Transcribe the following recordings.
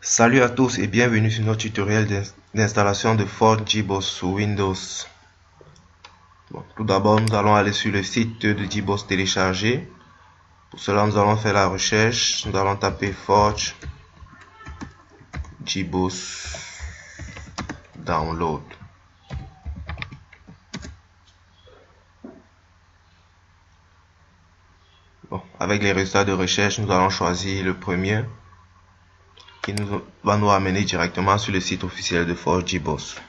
Salut à tous et bienvenue sur notre tutoriel d'installation de ForgeJBoss sous Windows. Tout d'abord, nous allons aller sur le site de JBoss télécharger. Pour cela, nous allons faire la recherche. Nous allons taper ForgeJBoss Download. Avec les résultats de recherche, nous allons choisir le premier qui va nous amener directement sur le site officiel de ForgeJBoss.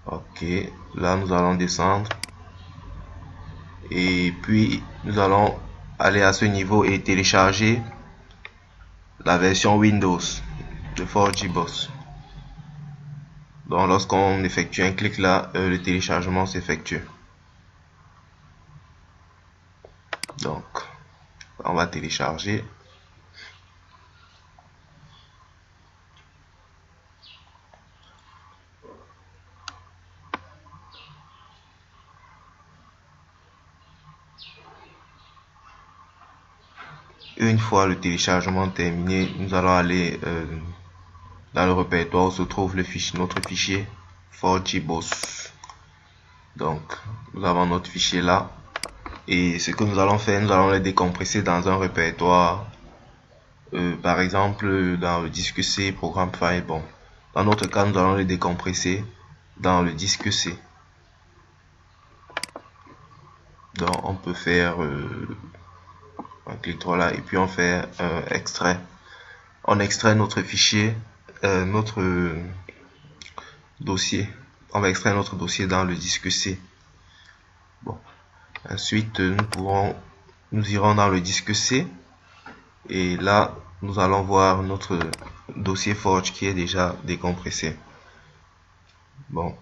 Ok, là nous allons descendre et puis nous allons aller à ce niveau et télécharger la version Windows de ForgeJBoss. Donc lorsqu'on effectue un clic là, le téléchargement s'effectue. Donc on va télécharger. Une fois le téléchargement terminé, nous allons aller dans le répertoire où se trouve notre fichier ForgeJBoss. Donc nous avons notre fichier là et ce que nous allons faire, nous allons le décompresser dans un répertoire, par exemple dans le disque C, programme file. Bon, dans notre cas, nous allons le décompresser dans le disque C. Donc on peut faire un clic droit là et puis on fait extrait. On extrait notre fichier, notre dossier. On va extraire notre dossier dans le disque C. Bon, ensuite nous irons dans le disque C et là nous allons voir notre dossier Forge qui est déjà décompressé. Bon,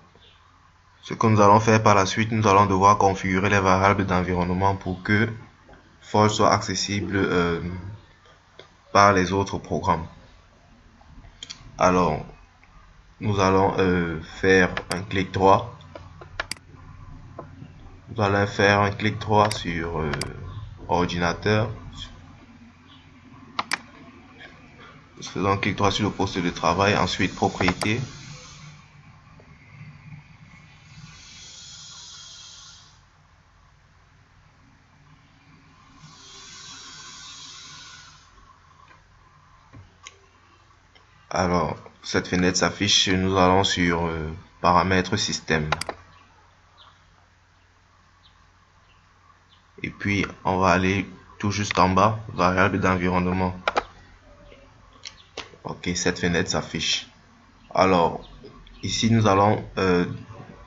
ce que nous allons faire par la suite, nous allons devoir configurer les variables d'environnement pour que Forge soit accessible par les autres programmes. Alors nous allons faire un clic droit. Nous allons faire un clic droit sur ordinateur. Faisons un clic droit sur le poste de travail, ensuite propriétés. Alors cette fenêtre s'affiche, nous allons sur paramètres système. Et puis on va aller tout juste en bas, variable d'environnement. Ok, cette fenêtre s'affiche. Alors ici nous allons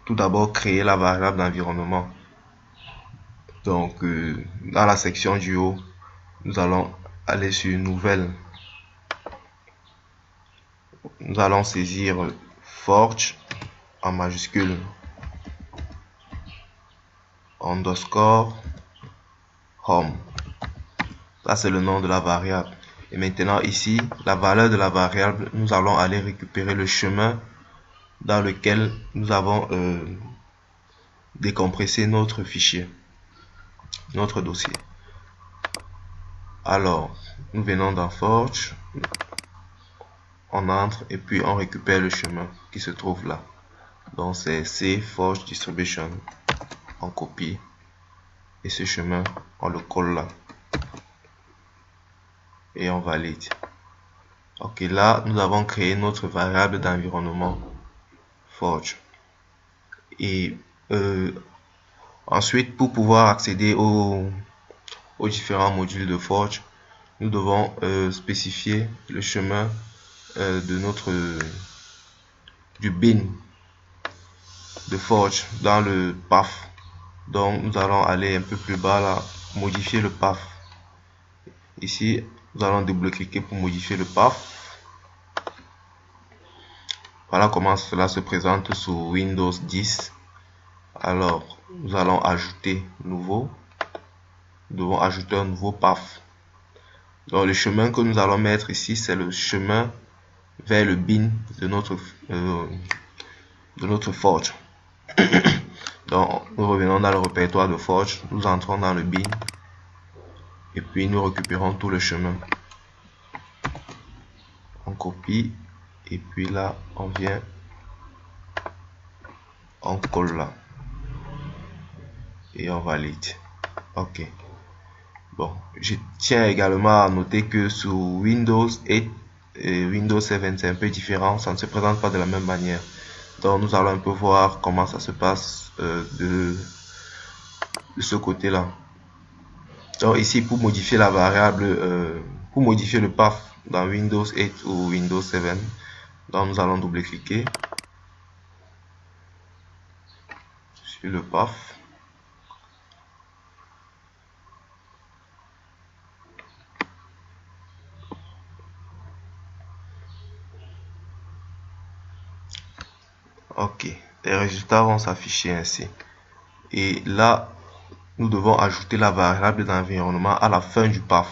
tout d'abord créer la variable d'environnement. Donc dans la section du haut, nous allons aller sur nouvelle. Nous allons saisir Forge en majuscule underscore home. Ça c'est le nom de la variable. Et maintenant ici, la valeur de la variable, nous allons aller récupérer le chemin dans lequel nous avons décompressé notre fichier, notre dossier. Alors, nous venons dans Forge, on entre et puis on récupère le chemin qui se trouve là. Donc c'est C Forge Distribution. On copie et ce chemin on le colle là et on valide. Ok, là nous avons créé notre variable d'environnement Forge et ensuite pour pouvoir accéder aux différents modules de Forge, nous devons spécifier le chemin de du bin de Forge dans le path. Donc nous allons aller un peu plus bas là, modifier le path. Ici nous allons double-cliquer pour modifier le path. Voilà comment cela se présente sous Windows 10. Alors nous allons ajouter nouveau. Nous devons ajouter un nouveau path. Donc le chemin que nous allons mettre ici, c'est le chemin vers le bin de notre Forge. Donc nous revenons dans le répertoire de Forge, nous entrons dans le bin et puis nous récupérons tout le chemin. On copie et puis là on vient, on colle là et on valide. Ok. Bon, je tiens également à noter que sous Windows 8 et Windows 7 c'est un peu différent, ça ne se présente pas de la même manière. Donc nous allons un peu voir comment ça se passe de ce côté là. Donc ici pour modifier la variable, pour modifier le path dans Windows 8 ou Windows 7, donc nous allons double cliquer sur le path. Ok, les résultats vont s'afficher ainsi. Et là, nous devons ajouter la variable d'environnement à la fin du path.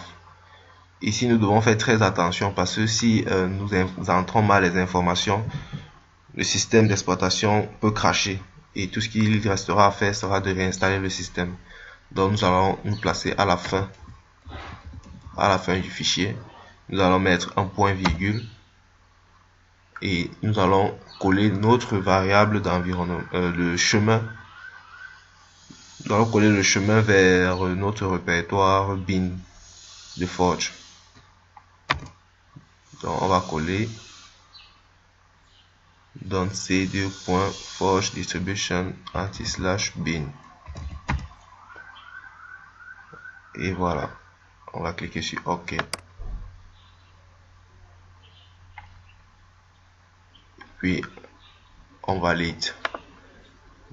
Ici, nous devons faire très attention parce que si nous entrons mal les informations, le système d'exploitation peut cracher et tout ce qu'il restera à faire sera de réinstaller le système. Donc, nous allons nous placer à la fin du fichier. Nous allons mettre un point virgule et nous allons coller notre variable d'environnement, le chemin. Nous allons coller le chemin vers notre répertoire bin de Forge. Donc on va coller dans c2.forge distribution anti/bin et voilà, on va cliquer sur OK. Puis on valide.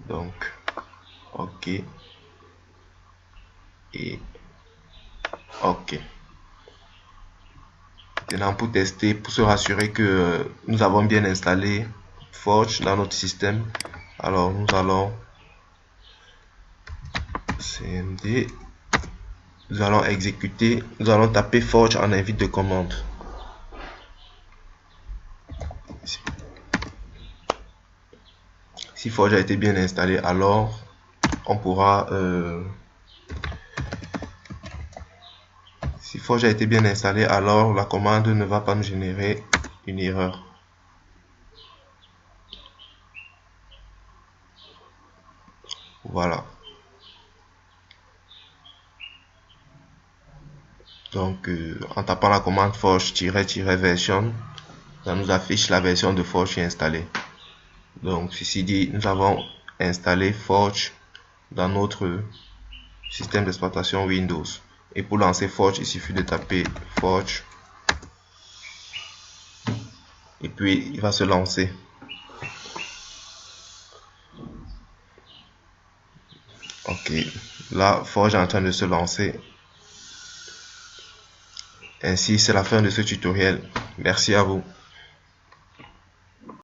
Donc OK et OK. Maintenant pour tester, pour se rassurer que nous avons bien installé Forge dans notre système, alors nous allons cmd, nous allons exécuter, nous allons taper Forge en invite de commande. Si Forge a été bien installé, alors on pourra si Forge a été bien installé, alors la commande ne va pas nous générer une erreur. Voilà. Donc en tapant la commande forge-version, ça nous affiche la version de Forge qui est installée. Donc ceci dit, nous avons installé Forge dans notre système d'exploitation Windows. Et pour lancer Forge, il suffit de taper Forge et puis il va se lancer. Ok, là Forge est en train de se lancer. Ainsi, c'est la fin de ce tutoriel. Merci à vous.